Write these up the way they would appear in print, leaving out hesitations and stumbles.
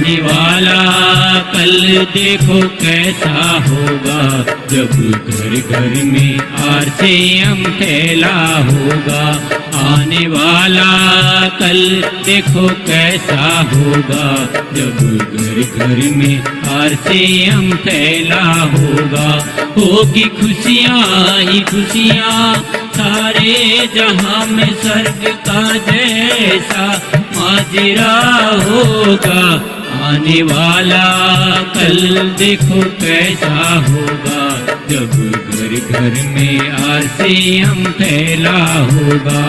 आने वाला कल देखो कैसा होगा, जब घर घर में आरसीएम फैला होगा। आने वाला कल देखो कैसा होगा, जब घर घर में आरसीएम फैला होगा। होगी खुशियाँ ही खुशियाँ सारे जहां में, स्वर्ग का जैसा माजरा होगा। आने वाला कल देखो कैसा होगा, जब घर घर में आरसीएम फैला होगा।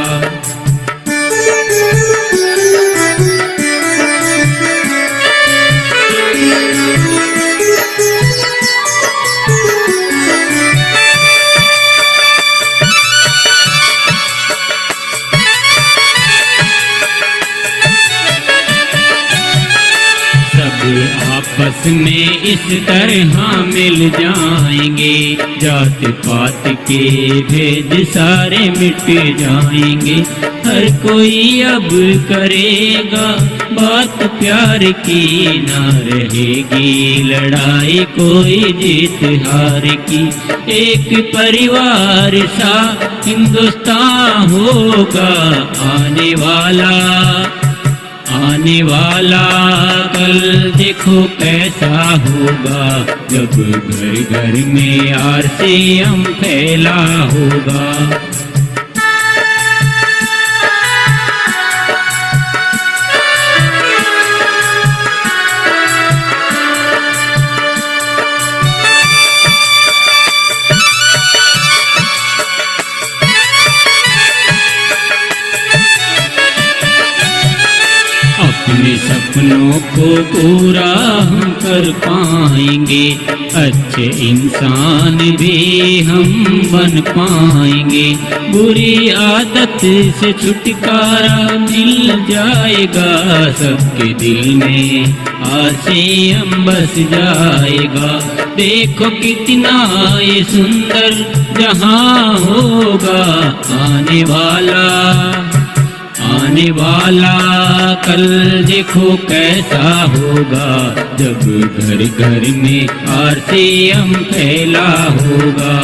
आपस में इस तरह मिल जाएंगे, जात पात के भेद सारे मिट जाएंगे। हर कोई अब करेगा बात प्यार की, ना रहेगी लड़ाई कोई जीत हार की। एक परिवार सा हिंदुस्तान होगा। आने वाला कल देखो कैसा होगा, जब घर घर में आरसीएम फैला होगा। अपने सपनों को पूरा हम कर पाएंगे, अच्छे इंसान भी हम बन पाएंगे। बुरी आदत से छुटकारा मिल जाएगा, सबके दिल में आरसीएम बस जाएगा। देखो कितना ये सुंदर जहां होगा। आने वाला कल देखो कैसा होगा, जब घर घर में आरसीएम फैला होगा।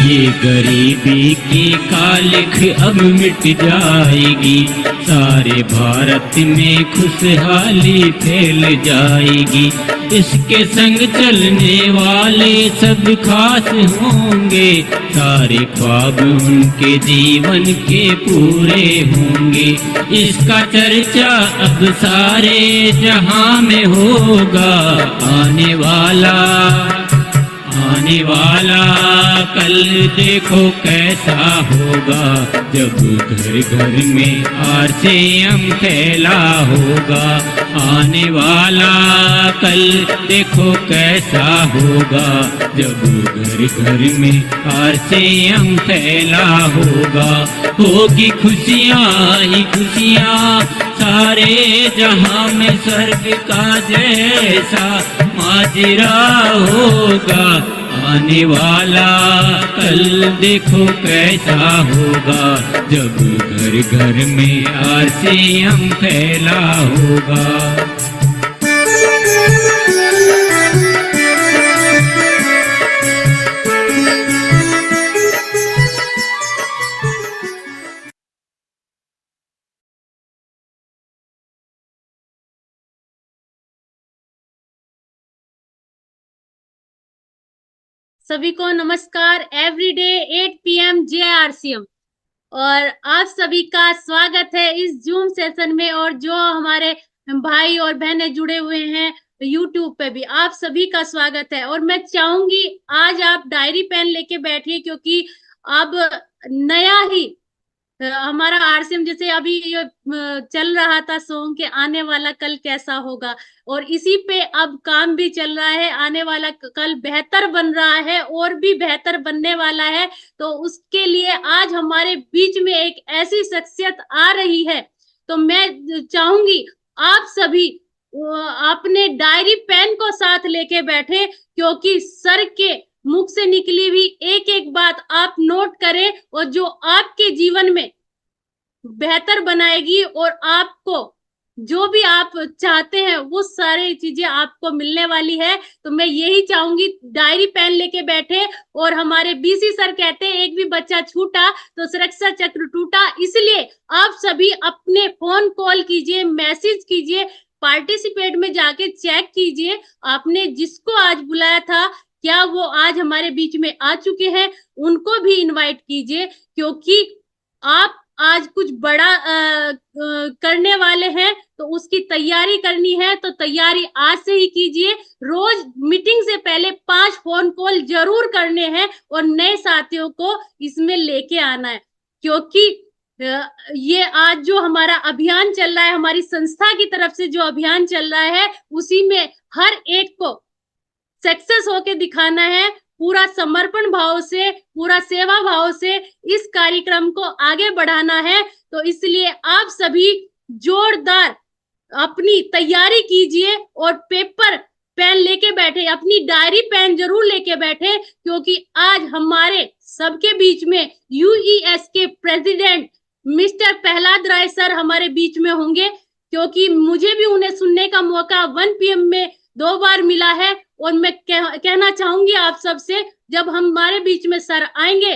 ये गरीबी की कालिख अब मिट जाएगी, सारे भारत में खुशहाली फैल जाएगी। इसके संग चलने वाले सब खास होंगे, सारे ख्वाब उनके जीवन के पूरे होंगे। इसका चर्चा अब सारे जहां में होगा। आने वाला कल देखो कैसा होगा, जब घर घर में आरसीएम फैला होगा। आने वाला कल देखो कैसा होगा, जब घर घर में आरसीएम फैला होगा। होगी खुशियाँ ही खुशियाँ सारे जहां में, स्वर्ग का जैसा माजरा होगा। आने वाला कल देखो कैसा होगा, जब घर घर में आरसीएम फैला होगा। सभी को नमस्कार। एवरीडे 8 PM JRCM और आप सभी का स्वागत है इस जूम सेशन में। और जो हमारे भाई और बहनें जुड़े हुए हैं यूट्यूब पे भी, आप सभी का स्वागत है। और मैं चाहूंगी आज आप डायरी पेन लेके बैठिए, क्योंकि अब नया ही हमारा आरसीएम जैसे अभी ये चल रहा था सॉन्ग के आने वाला कल कैसा होगा, और इसी पे अब काम भी चल रहा है। आने वाला कल बेहतर बन रहा है और भी बेहतर बनने वाला है। तो उसके लिए आज हमारे बीच में एक ऐसी शख्सियत आ रही है, तो मैं चाहूंगी आप सभी अपने डायरी पेन को साथ लेके बैठे, क्योंकि सर के मुख से निकली हुई एक एक बात आप नोट करें, और जो आपके जीवन में बेहतर बनाएगी और आपको जो भी आप चाहते हैं वो सारी चीजें आपको मिलने वाली है। तो मैं यही चाहूंगी डायरी पेन लेके बैठे। और हमारे बीसी सर कहते हैं एक भी बच्चा छूटा तो सुरक्षा चक्र टूटा, इसलिए आप सभी अपने फोन कॉल कीजिए, मैसेज कीजिए, पार्टिसिपेट में जाके चेक कीजिए आपने जिसको आज बुलाया था क्या वो आज हमारे बीच में आ चुके हैं, उनको भी इनवाइट कीजिए, क्योंकि आप आज कुछ बड़ा करने वाले हैं तो उसकी तैयारी करनी है। तो तैयारी आज से ही कीजिए। रोज मीटिंग से पहले 5 फोन कॉल जरूर करने हैं और नए साथियों को इसमें लेके आना है, क्योंकि ये आज जो हमारा अभियान चल रहा है, हमारी संस्था की तरफ से जो अभियान चल रहा है, उसी में हर एक को सक्सेस होके दिखाना है। पूरा समर्पण भाव से, पूरा सेवा भाव से इस कार्यक्रम को आगे बढ़ाना है। तो इसलिए आप सभी जोरदार अपनी तैयारी कीजिए और पेपर पेन लेके बैठे, अपनी डायरी पेन जरूर लेके बैठे, क्योंकि आज हमारे सबके बीच में यूईएस के president mister Prahlad Rai sir हमारे बीच में होंगे, क्योंकि मुझे भी उन्हें सुनने का मौका 1 PM में 2 बार मिला है। और मैं कहना चाहूंगी आप सबसे, जब हमारे बीच में सर आएंगे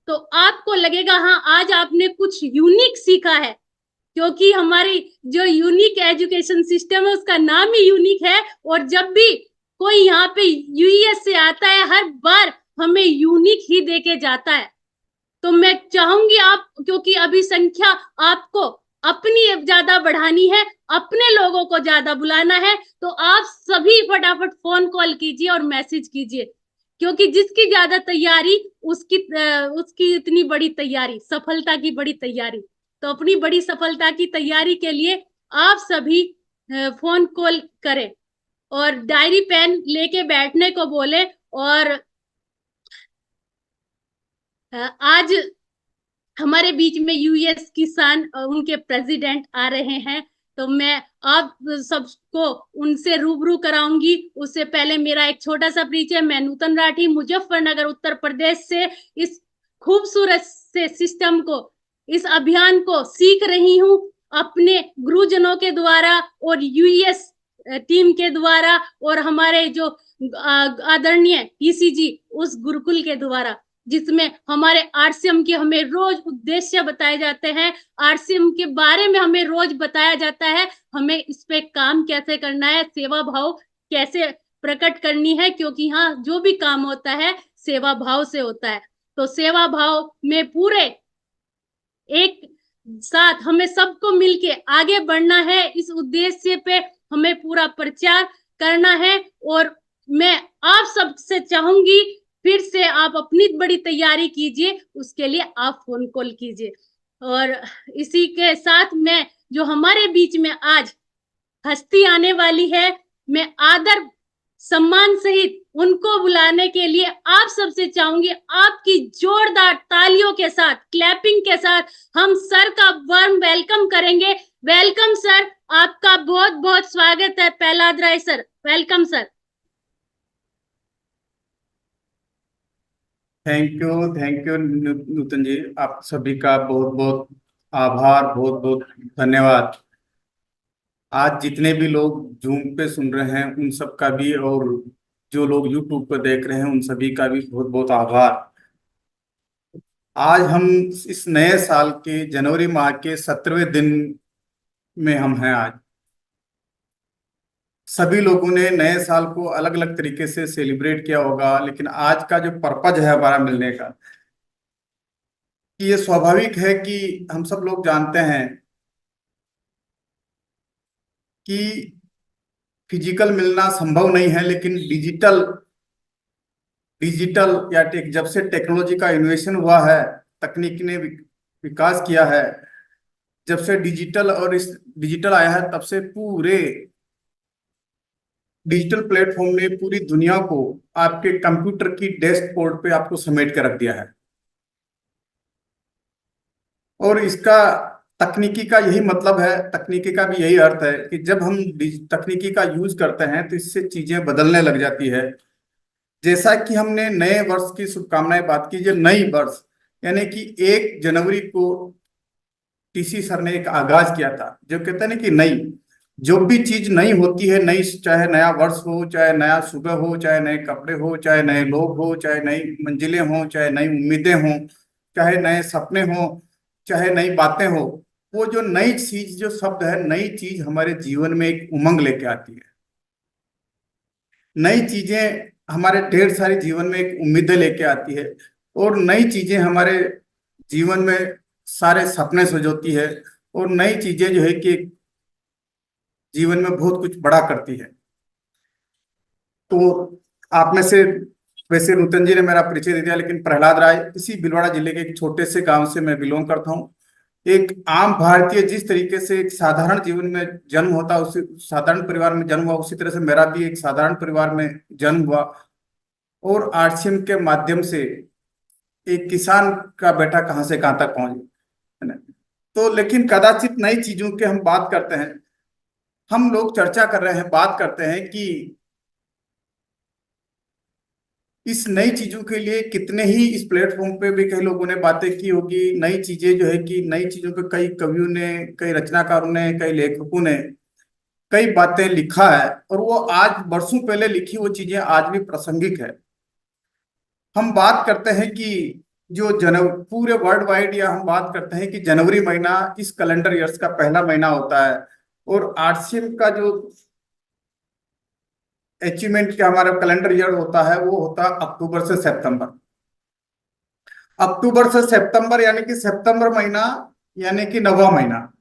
तो आपको लगेगा हाँ आज आपने कुछ यूनिक सीखा है, क्योंकि हमारी जो यूनिक एजुकेशन सिस्टम है उसका नाम ही यूनिक है। और जब भी कोई यहाँ पे यूएस से आता है हर बार हमें यूनिक ही देके जाता है। तो मैं चाहूंगी आप, क्योंकि अभी संख्या आपको अपनी ज्यादा बढ़ानी है, अपने लोगों को ज्यादा बुलाना है, तो आप सभी फटाफट फोन कॉल कीजिए और मैसेज कीजिए, क्योंकि जिसकी ज्यादा तैयारी उसकी इतनी बड़ी तैयारी, सफलता की बड़ी तैयारी। तो अपनी बड़ी सफलता की तैयारी के लिए आप सभी फोन कॉल करें और डायरी पेन लेके बैठने को बोले। और आज हमारे बीच में यूएस किसान उनके प्रेसिडेंट आ रहे हैं, तो मैं आप सबको उनसे रूबरू कराऊंगी। उससे पहले मेरा एक छोटा सा परिचय, मैं नूतन राठी मुजफ्फरनगर उत्तर प्रदेश से इस खूबसूरत से सिस्टम को, इस अभियान को सीख रही हूँ अपने गुरुजनों के द्वारा और यूएस टीम के द्वारा और हमारे जो आदरणीय पीसीजी उस गुरुकुल के द्वारा, जिसमें हमारे आरसीएम के हमें रोज उद्देश्य बताए जाते हैं, आरसीएम के बारे में हमें रोज बताया जाता है, हमें इस पे काम कैसे करना है, सेवा भाव कैसे प्रकट करनी है, क्योंकि हाँ जो भी काम होता है सेवा भाव से होता है। तो सेवा भाव में पूरे एक साथ हमें सबको मिलके आगे बढ़ना है, इस उद्देश्य पे हमें पूरा प्रचार करना है। और मैं आप सबसे चाहूंगी फिर से आप अपनी बड़ी तैयारी कीजिए, उसके लिए आप फोन कॉल कीजिए। और इसी के साथ में जो हमारे बीच में आज हस्ती आने वाली है, मैं आदर सम्मान सहित उनको बुलाने के लिए आप सबसे चाहूंगी आपकी जोरदार तालियों के साथ, क्लैपिंग के साथ हम सर का वार्म वेलकम करेंगे। वेलकम सर, आपका बहुत बहुत स्वागत है Prahlad Rai sir, welcome sir. Thank you Nutan ji, आप सभी का बहुत बहुत आभार, बहुत बहुत धन्यवाद। आज जितने भी लोग जूम पे सुन रहे हैं उन सब का भी, और जो लोग यूट्यूब पर देख रहे हैं उन सभी का भी बहुत बहुत आभार। आज हम इस नए साल के जनवरी माह के 17वें दिन में हम हैं। आज सभी लोगों ने नए साल को अलग अलग तरीके से सेलिब्रेट किया होगा, लेकिन आज का जो पर्पज है हमारा मिलने का, कि ये स्वाभाविक है कि हम सब लोग जानते हैं कि फिजिकल मिलना संभव नहीं है, लेकिन डिजिटल डिजिटल या जब से टेक्नोलॉजी का इन्वेशन हुआ है, तकनीक ने विकास किया है, जब से डिजिटल और इस डिजिटल आया है तब से पूरे डिजिटल प्लेटफॉर्म ने पूरी दुनिया को आपके कंप्यूटर की डैशबोर्ड पे आपको समेट कर रख दिया है। और इसका तकनीकी का यही मतलब है, तकनीकी का भी यही अर्थ है कि जब हम तकनीकी का यूज करते हैं तो इससे चीजें बदलने लग जाती है। जैसा कि हमने नए वर्ष की शुभकामनाएं बात की, जो नई वर्ष यानी कि 1 जनवरी को टीसी सर ने एक आगाज किया था, जो कहते हैं ना कि नई जो भी चीज नई होती है, नई, चाहे नया वर्ष हो, चाहे नया सुबह हो, चाहे नए कपड़े हो, चाहे नए लोग हो, चाहे नई मंजिलें हो, चाहे नई उम्मीदें हो, चाहे नए सपने हो, चाहे नई बातें हो, वो जो नई चीज, जो शब्द है नई चीज, हमारे जीवन में एक उमंग लेके आती है। नई चीजें हमारे ढेर सारी जीवन में एक उम्मीदें लेके आती है, और नई चीजें हमारे जीवन में सारे सपने सजोती है, और नई चीजें जो है कि जीवन में बहुत कुछ बड़ा करती है। तो आप में से, वैसे नूतन जी ने मेरा परिचय दे दिया, लेकिन प्रहलाद राय इसी भीलवाड़ा जिले के एक छोटे से गांव से मैं बिलोंग करता हूँ। एक आम भारतीय जिस तरीके से एक साधारण जीवन में जन्म होता है, उसी साधारण परिवार में जन्म हुआ, उसी तरह से मेरा भी एक साधारण परिवार में जन्म हुआ, और आरसीएम के माध्यम से एक किसान का बेटा कहाँ से कहाँ तक पहुंच गया, है ना। तो लेकिन कदाचित नई चीजों के हम बात करते हैं, हम लोग चर्चा कर रहे हैं, बात करते हैं कि इस नई चीजों के लिए कितने ही इस प्लेटफॉर्म पे भी कई लोगों ने बातें की होगी। नई चीजें जो है कि नई चीजों पे कई कवियों ने, कई रचनाकारों ने, कई लेखकों ने कई बातें लिखा है, और वो आज वर्षों पहले लिखी वो चीजें आज भी प्रासंगिक है। हम बात करते हैं कि जो जनवरी पूरे वर्ल्ड वाइड, या हम बात करते हैं कि जनवरी महीना इस कैलेंडर ईयर्स का पहला महीना होता है, और आरसीएम का जो अचीवमेंट का हमारा कैलेंडर ईयर होता है वो होता है अक्टूबर से सितंबर। अक्टूबर से सितंबर यानी कि सितंबर महीना, यानी कि 9वां महीना,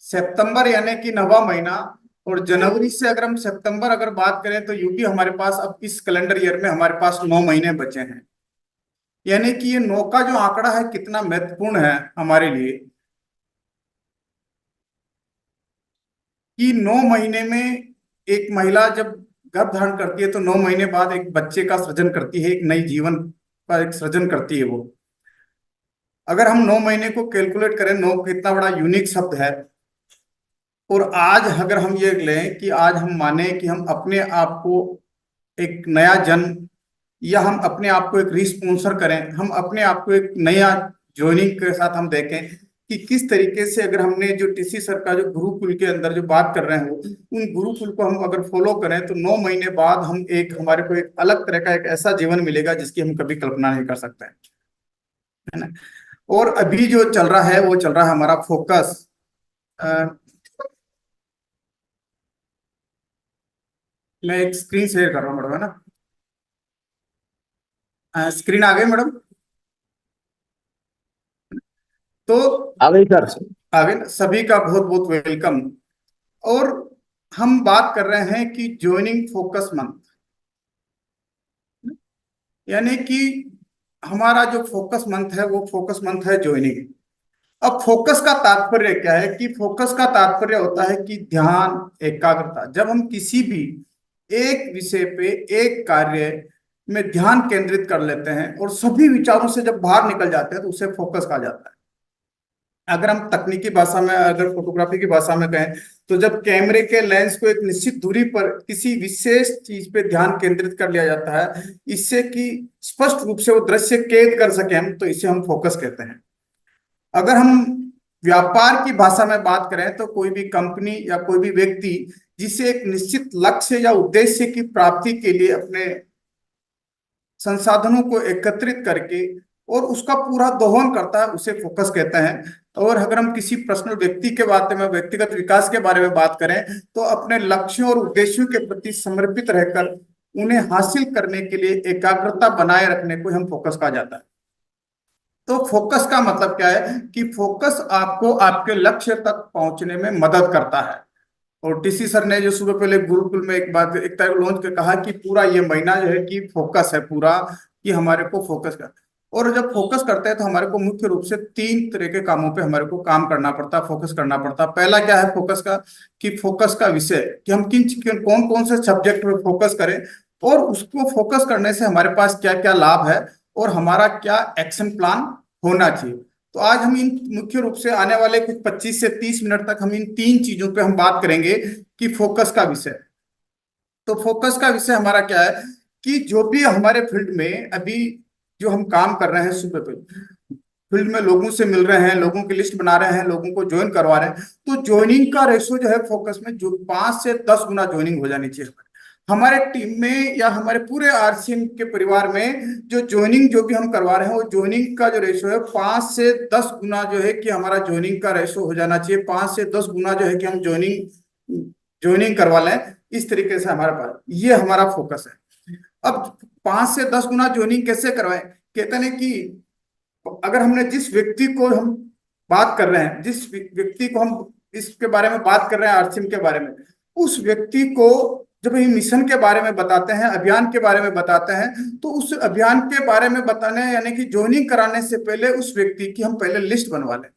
सितंबर यानी कि 9वां महीना। और जनवरी से अगर हम सितंबर अगर बात करें तो यूपी हमारे पास अब इस कैलेंडर ईयर में हमारे पास 9 महीने बचे हैं। यानी कि ये 9 का जो आंकड़ा है कितना महत्वपूर्ण है हमारे लिए, कि 9 महीने में एक महिला जब गर्भ धारण करती है तो 9 महीने बाद एक बच्चे का सृजन करती है, एक नई जीवन का एक सृजन करती है वो। अगर हम 9 महीने को कैलकुलेट करें, 9 कितना बड़ा यूनिक शब्द है। और आज अगर हम ये लें कि आज हम माने कि हम अपने आप को एक नया जन्म, या हम अपने आप को एक रिस्पॉन्सर करें, हम अपने आप को एक नया ज्वाइनिंग के साथ हम देखें कि किस तरीके से अगर हमने जो टीसी सर का जो गुरुकुल के अंदर जो बात कर रहे हैं वो, उन गुरुकुल को हम अगर फॉलो करें तो 9 महीने बाद हम एक, हमारे को एक अलग तरह का एक ऐसा जीवन मिलेगा जिसकी हम कभी कल्पना नहीं कर सकते हैं, है ना। और अभी जो चल रहा है वो चल रहा है हमारा फोकस। मैं एक स्क्रीन शेयर कर रहा हूँ मैडम, है ना। स्क्रीन आ गई मैडम? तो आ गई सर। आगे सभी का बहुत बहुत वेलकम। और हम बात कर रहे हैं कि ज्वाइनिंग फोकस मंथ, यानी कि हमारा जो फोकस मंथ है वो फोकस मंथ है ज्वाइनिंग। अब फोकस का तात्पर्य क्या है? कि फोकस का तात्पर्य होता है कि ध्यान, एकाग्रता। जब हम किसी भी एक विषय पे, एक कार्य में ध्यान केंद्रित कर लेते हैं और सभी विचारों से जब बाहर निकल जाते हैं तो उसे फोकस कहा जाता है। अगर हम तकनीकी भाषा में, अगर फोटोग्राफी की भाषा में कहें तो जब कैमरे के लेंस को एक निश्चित दूरी पर किसी विशेष चीज पे ध्यान केंद्रित कर लिया जाता है, इससे कि स्पष्ट रूप से वो दृश्य कैद कर सके हम, तो इसे हम फोकस कहते हैं। अगर हम व्यापार की भाषा में बात करें तो कोई भी कंपनी या कोई भी व्यक्ति जिसे एक निश्चित लक्ष्य या उद्देश्य की प्राप्ति के लिए अपने संसाधनों को एकत्रित करके और उसका पूरा दोहन करता है, उसे फोकस कहते हैं। और अगर हम किसी पर्सनल व्यक्ति के बारे में, व्यक्तिगत विकास के बारे में बात करें तो अपने लक्ष्यों और उद्देश्यों के प्रति समर्पित रहकर उन्हें हासिल करने के लिए एकाग्रता बनाए रखने को हम फोकस कहा जाता है। तो फोकस का मतलब क्या है? कि फोकस आपको आपके लक्ष्य तक पहुंचने में मदद करता है। और टीसी सर ने जो सुबह पहले गुरुकुल में एक बात, एक तरह लॉन्च के कहा कि पूरा ये महीना जो है कि फोकस है पूरा, कि हमारे को फोकस कर। और जब फोकस करते हैं तो हमारे को मुख्य रूप से 3 तरह के कामों पे हमारे को काम करना पड़ता है, फोकस करना पड़ता है। पहला क्या है फोकस का, कि फोकस का विषय, कि हम कौन कौन से सब्जेक्ट पे फोकस करें, और उसको फोकस करने से हमारे पास क्या क्या लाभ है, और हमारा क्या एक्शन प्लान होना चाहिए। तो आज हम इन मुख्य रूप से आने वाले कुछ 25 से 30 मिनट तक हम इन 3 चीजों पे हम बात करेंगे कि फोकस का विषय। तो फोकस का विषय हमारा क्या है, कि जो भी हमारे फील्ड में अभी जो हम काम कर रहे हैं, सुबह पे फील्ड में लोगों से मिल रहे हैं, लोगों की लिस्ट बना रहे हैं, लोगों को ज्वाइन करवा रहे हैं, तो ज्वाइनिंग का रेशो जो है फोकस में जो 5 से 10 गुना ज्वाइनिंग हो जानी चाहिए हमारे टीम में या हमारे पूरे आरसीएम के परिवार में। जो ज्वाइनिंग जो भी हम करवा रहे हैं वो ज्वाइनिंग का जो रेशो है 5 से 10 गुना जो है कि हमारा ज्वाइनिंग का रेशो हो जाना चाहिए। 5 से 10 गुना जो है कि हम ज्वाइनिंग ज्वाइनिंग करवा लें, इस तरीके से हमारे पास ये हमारा फोकस है। अब 5 से 10 गुना ज्वाइनिंग कैसे करवाएं, कहते हैं कि अगर हमने जिस व्यक्ति को हम बात कर रहे हैं, जिस व्यक्ति को हम इसके बारे में बात कर रहे हैं आरसीएम के बारे में, उस व्यक्ति को जब हम मिशन के बारे में बताते हैं, अभियान के बारे में बताते हैं, तो उस अभियान के बारे में बताने यानी कि ज्वाइनिंग कराने से पहले उस व्यक्ति की हम पहले लिस्ट बनवा लें।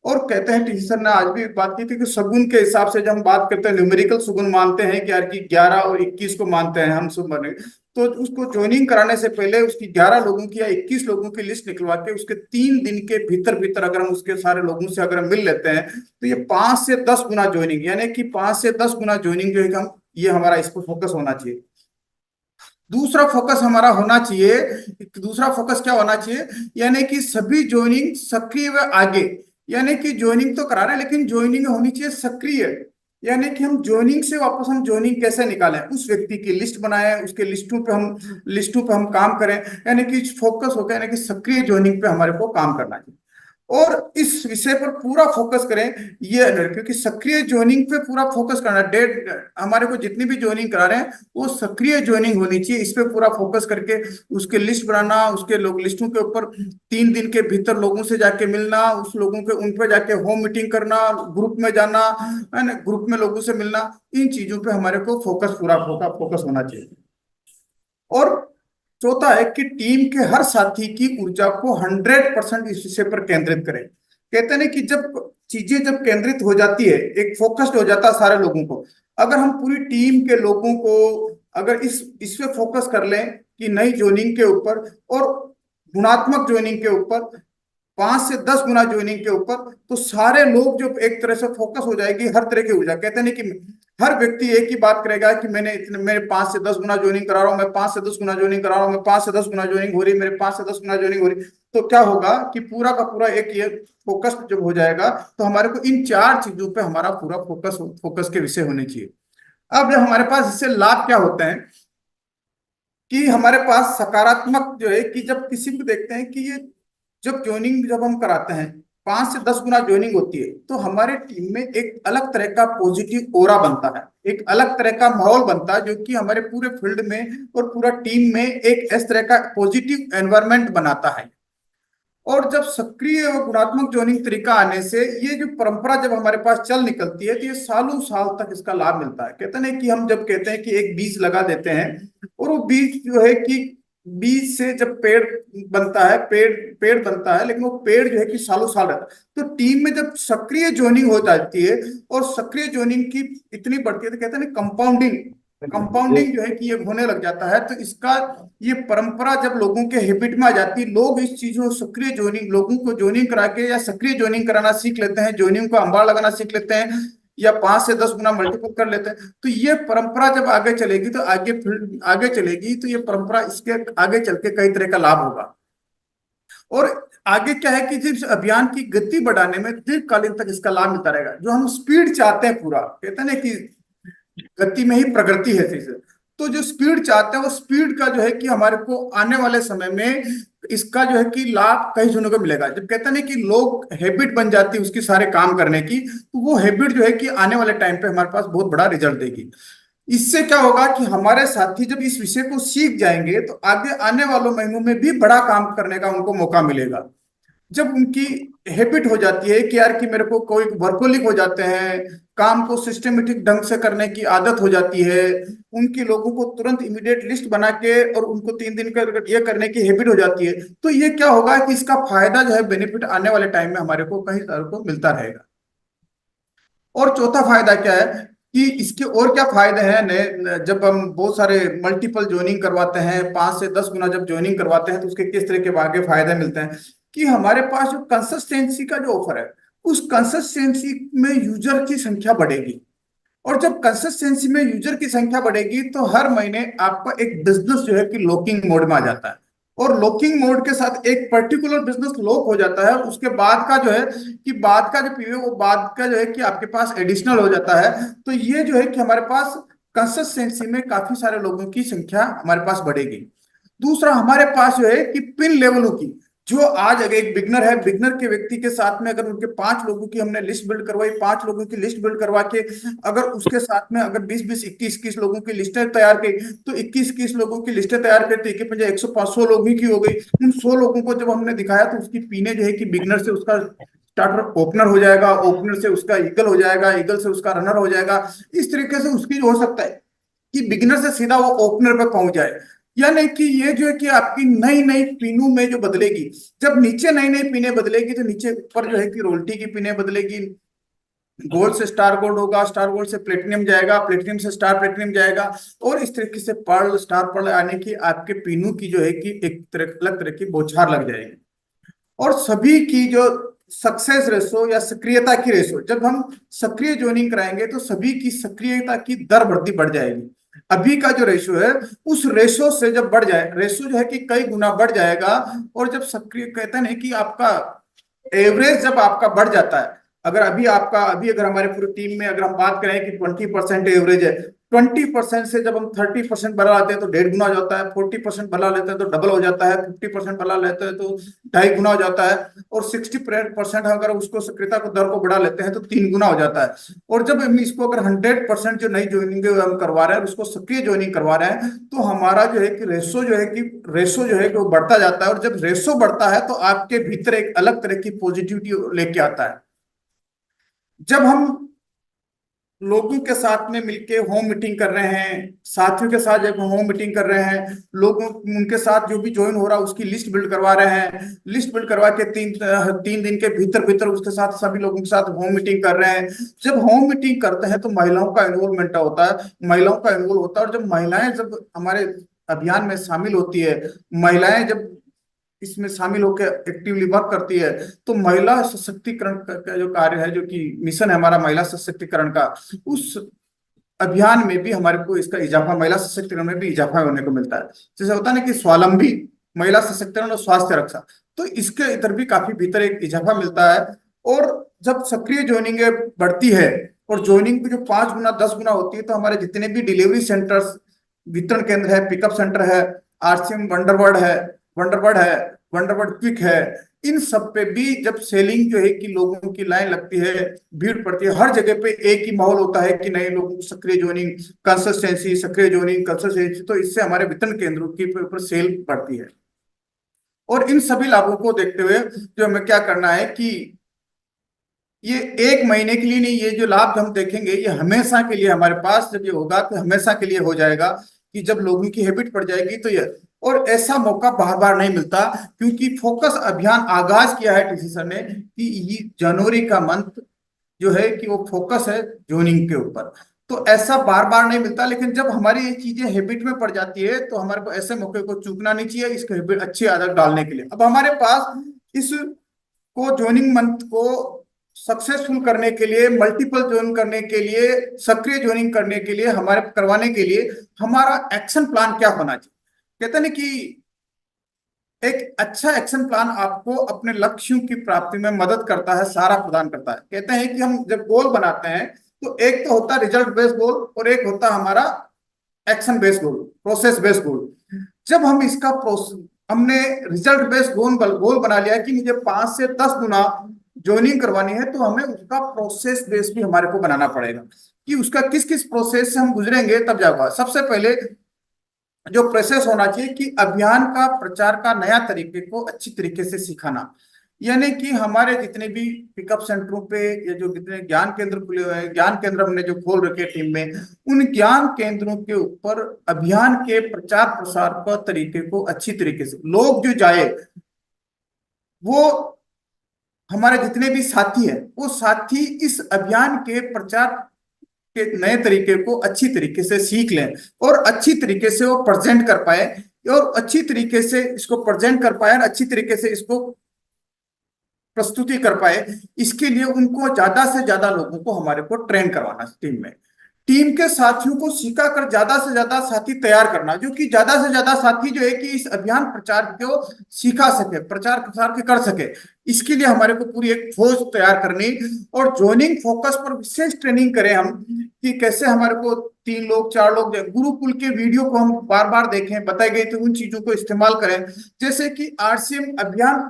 और कहते हैं टीचर ने आज भी बात की थी कि सगुन के हिसाब से जब हम बात करते हैं, न्यूमेरिकल सगुन मानते हैं कि यार कि 11 और 21 को मानते हैं हम सुबह, तो उसको ज्वाइनिंग कराने से पहले उसकी 11 लोगों की या 21 लोगों की लिस्ट निकलवा के उसके 3 दिन के भीतर भीतर अगर हम उसके सारे लोगों से अगर हम मिल लेते हैं, तो ये 5 से 10 गुना ज्वाइनिंग, यानी कि 5 से 10 गुना ज्वाइनिंग जो है कि हम ये हमारा इस पर फोकस होना चाहिए। दूसरा फोकस हमारा होना चाहिए, दूसरा फोकस क्या होना चाहिए, यानी कि सभी ज्वाइनिंग सक्रिय व आगे, यानी कि ज्वाइनिंग तो करा रहे हैं लेकिन ज्वाइनिंग होनी चाहिए सक्रिय, यानी कि हम ज्वाइनिंग से वापस हम ज्वाइनिंग कैसे निकालें, उस व्यक्ति की लिस्ट बनाएं, उसके लिस्टों पे हम काम करें, यानी कि फोकस हो गया, यानी कि सक्रिय ज्वाइनिंग पे हमारे को काम करना चाहिए। और इस विषय पर पूरा फोकस करें, ये क्योंकि सक्रिय ज्वाइनिंग पे पूरा फोकस करना, डेट हमारे को जितनी भी ज्वाइनिंग करा रहे हैं वो सक्रिय ज्वाइनिंग होनी चाहिए, इस पे पूरा फोकस करके उसके लिस्ट बनाना, उसके लोग लिस्टों के ऊपर 3 दिन के भीतर लोगों से जाके मिलना, उस लोगों के उन पे जाके होम मीटिंग करना, ग्रुप में जाना है ना, ग्रुप में लोगों से मिलना, इन चीजों पे हमारे को फोकस पूरा फोकस होना चाहिए। और चौथा है कि टीम के हर साथी की ऊर्जा को 100% इस विषय पर केंद्रित करें। कहते हैं कि जब चीजें जब केंद्रित हो जाती है, एक फोकस्ड हो जाता है सारे लोगों को, अगर हम पूरी टीम के लोगों को अगर इस पे फोकस कर लें कि नई ज्वाइनिंग के ऊपर और गुणात्मक ज्वाइनिंग के ऊपर, 5 से 10 गुना ज्वाइनिंग के ऊपर, तो सारे लोग जो एक तरह से फोकस हो जाएगी हर तरह की ऊर्जा। कहते हैं कि हर व्यक्ति एक ही बात करेगा कि मेरे 5 से 10 गुना ज्वाइनिंग करा रहा हूँ, मैं 5 से 10 गुना ज्वाइनिंग करा रहा हूँ, मैं 5 से 10 गुना ज्वाइनिंग हो रही, मेरे 5 से 10 गुना ज्वाइनिंग हो रही। तो क्या होगा कि पूरा का पूरा एक ये फोकस जब हो जाएगा, तो हमारे को इन 4 चीजों पे हमारा पूरा फोकस के विषय होने चाहिए। अब जब हमारे पास इससे लाभ क्या होते हैं, कि हमारे पास सकारात्मक जो है कि जब किसी को देखते हैं कि ये जब हम कराते हैं 5 से 10 गुना ज्वाइनिंग होती है, तो हमारे टीम में एक अलग तरह का पॉजिटिव ओरा बनता है, एक अलग तरह का माहौल बनता है, जो कि हमारे पूरे फील्ड में और पूरा टीम में एक इस तरह का पॉजिटिव एनवायरनमेंट बनाता है। और जब सक्रिय और गुणात्मक ज्वाइनिंग तरीका आने से ये जो परंपरा जब हमारे पास चल निकलती है, तो ये सालों साल तक इसका लाभ मिलता है। कहते हैं कि हम जब कहते हैं कि एक बीज लगा देते हैं, और वो बीज जो है कि बीज से जब पेड़ बनता है, पेड़ बनता है, लेकिन वो पेड़ जो है कि सालों साल रहता है। तो टीम में जब सक्रिय ज्वाइनिंग हो जाती है और सक्रिय ज्वाइनिंग की इतनी बढ़ती है, तो कहते हैं कंपाउंडिंग, कंपाउंडिंग जो है कि ये होने लग जाता है। तो इसका ये परंपरा जब लोगों के हैबिट में आ जाती है, लोग इस चीजों सक्रिय ज्वाइनिंग, लोगों को ज्वाइनिंग करा के या सक्रिय ज्वाइनिंग कराना सीख लेते हैं, ज्वाइनिंग को अंबार लगाना सीख लेते हैं, या 5 से 10 गुना मल्टीपल कर लेते हैं। तो ये परंपरा जब आगे चलेगी, तो आगे चलेगी, तो ये परंपरा इसके आगे चल के कई तरह का लाभ होगा। और आगे क्या है कि जिस अभियान की गति बढ़ाने में दीर्घकालीन तक इसका लाभ मिलता रहेगा। जो हम स्पीड चाहते हैं, पूरा कहते हैं ना कि गति में ही प्रगति है चीज, तो जो स्पीड चाहते हैं वो स्पीड का जो है कि हमारे को आने वाले समय में इसका जो है कि लाभ कई जनों को मिलेगा। जब कहते हैं कि लोग हैबिट बन जाती है उसकी सारे काम करने की, तो वो हैबिट जो है कि आने वाले टाइम पे हमारे पास बहुत बड़ा रिजल्ट देगी। इससे क्या होगा कि हमारे साथी जब इस विषय को सीख जाएंगे, तो आगे आने वालों महीनों में भी बड़ा काम करने का उनको मौका मिलेगा। जब उनकी हैबिट हो जाती है कि यार कि मेरे को कोई वर्कोलिक हो जाते हैं, काम को सिस्टमेटिक ढंग से करने की आदत हो जाती है, उनकी लोगों को तुरंत इमीडिएट लिस्ट बना के और उनको 3 दिन का ये करने की हैबिट हो जाती है, तो ये क्या होगा कि इसका फायदा जो है, बेनिफिट आने वाले टाइम में हमारे को कहीं सारे को मिलता रहेगा। और चौथा फायदा क्या है कि इसके और क्या फायदे हैं, जब हम बहुत सारे मल्टीपल ज्वाइनिंग करवाते हैं, 5 से 10 गुना जब ज्वाइनिंग करवाते हैं, तो उसके किस तरह के आगे फायदे मिलते हैं कि हमारे पास जो कंसिस्टेंसी का जो ऑफर है, उस कंसिस्टेंसी में यूजर की संख्या बढ़ेगी। और जब कंसिस्टेंसी में यूजर की संख्या बढ़ेगी तो हर महीने आपका एक बिजनेस जो है कि लॉकिंग मोड में आ जाता है। और लॉकिंग मोड के साथ एक पर्टिकुलर बिजनेस लॉक हो जाता है, उसके बाद का जो है कि बाद का जो पीवे वो बाद का जो है कि आपके पास एडिशनल हो जाता है। तो ये जो है कि हमारे पास कंसिस्टेंसी में काफी सारे लोगों की संख्या हमारे पास बढ़ेगी। दूसरा, हमारे पास जो है कि पिन लेवलों की, जो आज अगर एक बिगनर है, बिगनर के व्यक्ति के साथ में अगर उनके 5 लोगों की हमने लिस्ट बिल्ड करवाई, 5 लोगों की लिस्ट बिल्ड करवा के अगर उसके साथ में अगर 20-20, 21-21 लोगों की लिस्टें तैयार की, तो 21-21 लोगों की लिस्टें तैयार करती है 100-500 लोग ही की हो गई। उन 100 लोगों को जब हमने दिखाया तो उसकी पीने जो है कि बिगनर से उसका स्टार्टर ओपनर हो जाएगा, ओपनर से उसका ईगल हो जाएगा, ईगल से उसका रनर हो जाएगा। इस तरीके से उसकी जो हो सकता है कि बिगिनर से सीधा वो ओपनर पे पहुंच जाए। यानी कि ये जो है कि आपकी नई नई पिनों में जो बदलेगी, जब नीचे नई नई पिने बदलेगी तो नीचे ऊपर जो है कि रोल्टी की पिने बदलेगी, गोल्ड से स्टार गोल्ड होगा, स्टार गोल्ड से प्लेटिनियम जाएगा, प्लेटिनियम से स्टार प्लेटिनियम जाएगा, और इस तरीके से पर्ल स्टार पर्ल आने की आपके पिनों की जो है कि एक तरह अलग तरह की बौछार लग जाएगी। और सभी की जो सक्सेस रेशो या सक्रियता की रेशो, जब हम सक्रिय ज्वाइनिंग कराएंगे तो सभी की सक्रियता की दर बढ़ जाएगी। अभी का जो रेशो है उस रेशो से जब बढ़ जाए, रेशो जो है कि कई गुना बढ़ जाएगा। और जब सक्रिय कहते हैं कि आपका एवरेज जब आपका बढ़ जाता है, अगर अभी आपका अभी अगर हमारे पूरी टीम में अगर हम बात करें कि 20% एवरेज है, 20% से जब हम 30% बढ़ा लेते हैं तो 1.5 गुना हो जाता है, 40% बढ़ा लेते हैं तो डबल हो जाता है, 50% बढ़ा लेते हैं तो 2.5 गुना हो जाता है, और 60% अगर उसको सक्रियता को दर को बढ़ा लेते हैं तो 3 गुना हो जाता है। और जब हम इसको अगर 100% जो नई ज्वाइनिंग हम करवा रहे हैं उसको सक्रिय ज्वाइनिंग करवा रहे हैं, तो हमारा जो है कि रेशो जो है कि वो बढ़ता जाता है। और जब रेशो बढ़ता है तो आपके भीतर एक अलग तरह की पॉजिटिविटी लेके आता है। जब हम लोगों के साथ में मिलके होम मीटिंग कर रहे हैं, साथियों के साथ जब होम मीटिंग कर रहे हैं, लोगों उनके साथ जो भी ज्वाइन हो रहा है उसकी लिस्ट बिल्ड करवा रहे हैं, लिस्ट बिल्ड करवा के 3 दिन के भीतर भीतर उसके साथ सभी लोगों के साथ होम मीटिंग कर रहे हैं। जब होम मीटिंग करते हैं तो महिलाओं का इन्वॉल्वमेंट होता है, महिलाओं का इन्वॉल्व होता है। और जब महिलाएं जब हमारे अभियान में शामिल होती है, महिलाएं जब इसमें शामिल होकर एक्टिवली वर्क करती है, तो महिला सशक्तिकरण का जो कार्य है, जो कि मिशन है हमारा महिला सशक्तिकरण का, उस अभियान में भी हमारे को इसका इजाफा, महिला सशक्तिकरण में भी इजाफा होने को मिलता है। जैसे होता है ना कि स्वावलंबी महिला सशक्तिकरण और स्वास्थ्य रक्षा, तो इसके इधर भी काफी भीतर एक इजाफा मिलता है। और जब सक्रिय ज्वाइनिंग बढ़ती है और ज्वाइनिंग की जो 5 गुना 10 गुना होती है, तो हमारे जितने भी डिलीवरी सेंटर्स, वितरण केंद्र है, पिकअप सेंटर है, आरसीएम वंडरबर्ड क्विक है, इन सब पे भी जब सेलिंग जो है कि लोगों की लाइन लगती है, भीड़ पड़ती है, हर जगह पे एक ही माहौल होता है कि नए लोगों को सक्रिय ज्वाइनिंग, कंसिस्टेंसी, तो इससे हमारे वितरण केंद्रों के ऊपर सेल बढ़ती है। और इन सभी लाभों को देखते हुए जो हमें क्या करना है कि ये 1 महीने के लिए नहीं, ये जो लाभ हम देखेंगे ये हमेशा के लिए हमारे पास जब ये होगा तो हमेशा के लिए हो जाएगा, कि जब लोगों की हैबिट पड़ जाएगी तो ये। और ऐसा मौका बार बार नहीं मिलता, क्योंकि फोकस अभियान आगाज किया है टीसी सर ने कि ये जनवरी का मंथ जो है कि वो फोकस है ज्वाइनिंग के ऊपर। तो ऐसा बार बार नहीं मिलता, लेकिन जब हमारी ये चीजें हैबिट में पड़ जाती है तो हमारे को ऐसे मौके को चूकना नहीं चाहिए, इसको हैबिट अच्छी आदत डालने के लिए। अब हमारे पास इस को ज्वाइनिंग मंथ को सक्सेसफुल करने के लिए, मल्टीपल ज्वाइन करने के लिए, सक्रिय ज्वाइनिंग करने के लिए, हमारे करवाने के लिए हमारा एक्शन प्लान क्या होना चाहिए। कहते हैं कि एक अच्छा एक्शन प्लान आपको अपने लक्ष्यों की प्राप्ति में मदद करता है, सहारा प्रदान करता है। कहते हैं कि हम जब गोल बनाते हैं तो एक तो होता है रिजल्ट बेस्ड गोल और एक होता है हमारा action based goal, process based goal. जब हम इसका हमने रिजल्ट बेस्ड गोल बना लिया कि मुझे 5 से 10 गुना ज्वाइनिंग करवानी है, तो हमें उसका प्रोसेस बेस्ड भी हमारे को बनाना पड़ेगा कि उसका किस किस प्रोसेस से हम गुजरेंगे तब जाएगा। सबसे पहले जो प्रोसेस होना चाहिए कि अभियान का प्रचार का नया तरीके को अच्छी तरीके से सिखाना। यानी कि हमारे जितने भी पिकअप सेंटरों पे या जो जितने ज्ञान केंद्र खुले हुए हैं, ज्ञान केंद्र हमने जो खोल रखे टीम में, उन ज्ञान केंद्रों के ऊपर अभियान के प्रचार प्रसार का तरीके को अच्छी तरीके से लोग जो जाए, वो हमारे जितने भी साथी हैं वो साथी इस अभियान के प्रचार के नए तरीके को अच्छी तरीके से सीख लें और अच्छी तरीके से वो प्रेजेंट कर पाए, और अच्छी तरीके से इसको प्रेजेंट कर पाए और अच्छी तरीके से इसको प्रस्तुति कर पाए। इसके लिए उनको ज्यादा से ज्यादा लोगों को हमारे को ट्रेन करवाना, टीम में टीम के साथियों को सिखा कर ज्यादा से ज्यादा साथी तैयार करना, जो कि ज्यादा से ज्यादा साथी जो है कि इस अभियान प्रचार को सिखा सके, प्रचार प्रसार के कर सके। इसके लिए हमारे को पूरी एक फौज तैयार करनी और जोइनिंग फोकस पर विशेष ट्रेनिंग करें हम, कि कैसे हमारे को 3 लोग 4 लोग गुरुकुल के वीडियो को हम बार बार देखें, बताई गई, तो उन चीजों को इस्तेमाल करें। जैसे कि आरसीएम अभियान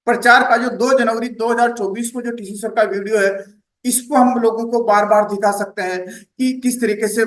प्रचार का जो 2 जनवरी 2024 को जो टीसी सर का वीडियो है, इसको हम लोगों को बार बार दिखा सकते हैं कि किस तरीके से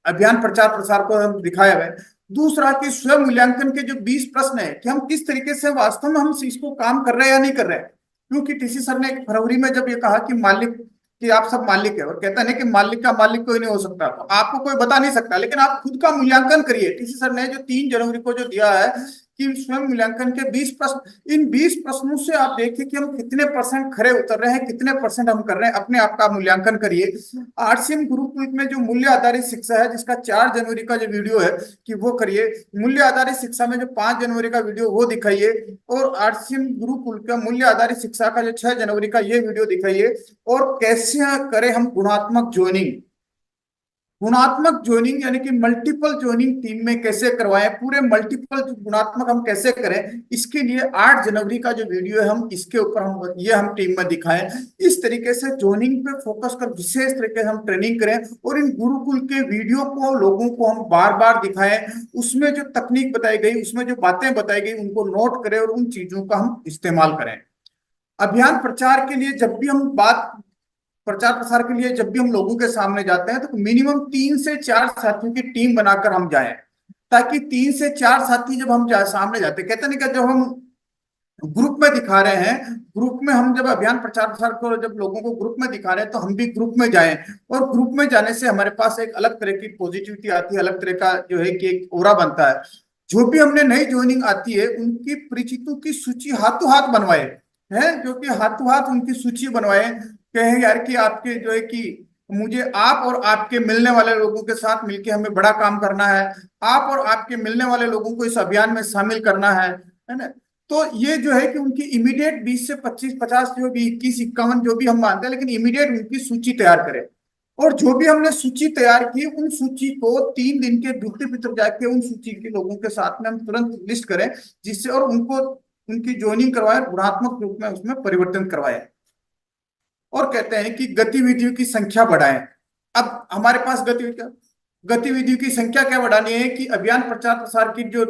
अभियान प्रचार प्रसार को हम दिखाया है। दूसरा कि स्वयं मूल्यांकन के जो 20 प्रश्न है कि हम किस तरीके से वास्तव में हम इसको काम कर रहे हैं या नहीं कर रहे हैं। क्योंकि टीसी सर ने फरवरी में जब ये कहा कि मालिक, कि आप सब मालिक है, और कहता नहीं कि मालिक का मालिक कोई नहीं हो सकता, तो आपको कोई बता नहीं सकता, लेकिन आप खुद का मूल्यांकन करिए। टीसी सर ने जो 3 जनवरी को जो दिया है कि स्वयं मूल्यांकन के 20 प्रश्न, इन 20 प्रश्नों से आप देखिए कि हम कितने % खरे उतर रहे हैं, कितने % हम कर रहे हैं, अपने आप का मूल्यांकन करिए। आरसीएम गुरुकुल में जो मूल्य आधारित शिक्षा है, जिसका 4 जनवरी का जो वीडियो है कि वो करिए। मूल्य आधारित शिक्षा में जो 5 जनवरी का वीडियो वो दिखाइए, और आरसीएम गुरुकुल का मूल्य आधारित शिक्षा का जो 6 जनवरी का ये वीडियो दिखाइए। और कैसे करें हम गुणात्मक ज्वाइनिंग, गुणात्मक ज्वाइनिंग यानी कि मल्टीपल ज्वाइनिंग टीम में कैसे करवाएं, पूरे मल्टीपल गुणात्मक हम कैसे करें, इसके लिए 8 जनवरी का जो वीडियो है हम इसके ऊपर हम टीम में दिखाएं। इस तरीके से ज्वाइनिंग पे फोकस कर विशेष तरीके से हम ट्रेनिंग करें, और इन गुरुकुल के वीडियो को लोगों को हम बार बार दिखाएं। उसमें जो तकनीक बताई गई, उसमें जो बातें बताई गई, उनको नोट करें और उन चीजों का हम इस्तेमाल करें। अभियान प्रचार के लिए जब भी हम प्रचार प्रसार के लिए जब भी हम लोगों के सामने जाते हैं, तो मिनिमम 3 से 4 साथियों की टीम बनाकर हम जाएं, ताकि 3 से 4 साथी जब हम सामने जाते, कहते नहीं कि जब हम ग्रुप में दिखा रहे हैं, ग्रुप में हम जब अभियान प्रचार प्रसार को जब लोगों को ग्रुप में दिखा रहे हैं, तो हम भी ग्रुप में जाएं। और ग्रुप में जाने से हमारे पास एक अलग तरह की पॉजिटिविटी आती है, अलग तरह का जो है कि एक ओरा बनता है। जो भी हमने नई ज्वाइनिंग आती है, उनकी परिचितों की सूची हाथों हाथ बनवाए हैं, जो कि हाथों हाथ उनकी सूची बनवाए, कहे यार कि आपके जो है कि मुझे आप और आपके मिलने वाले लोगों के साथ मिलके हमें बड़ा काम करना है, आप और आपके मिलने वाले लोगों को इस अभियान में शामिल करना है ना। तो ये जो है कि उनकी इमीडिएट 20 से 25 50 जो भी 21 51 जो भी हम मानते हैं, लेकिन इमीडिएट उनकी सूची तैयार करें। और जो भी हमने सूची तैयार की, उन सूची को 3 दिन के भीतर भीतर जाके उन सूची के लोगों के साथ में हम तुरंत लिस्ट करें, जिससे और उनको उनकी ज्वाइनिंग करवाए, गुणात्मक रूप में उसमें परिवर्तन करवाए। और कहते हैं कि गतिविधियों की संख्या बढ़ाएं। अब हमारे पास गतिविधियों की संख्या क्या बढ़ानी है कि अभियान प्रचार प्रसार की जो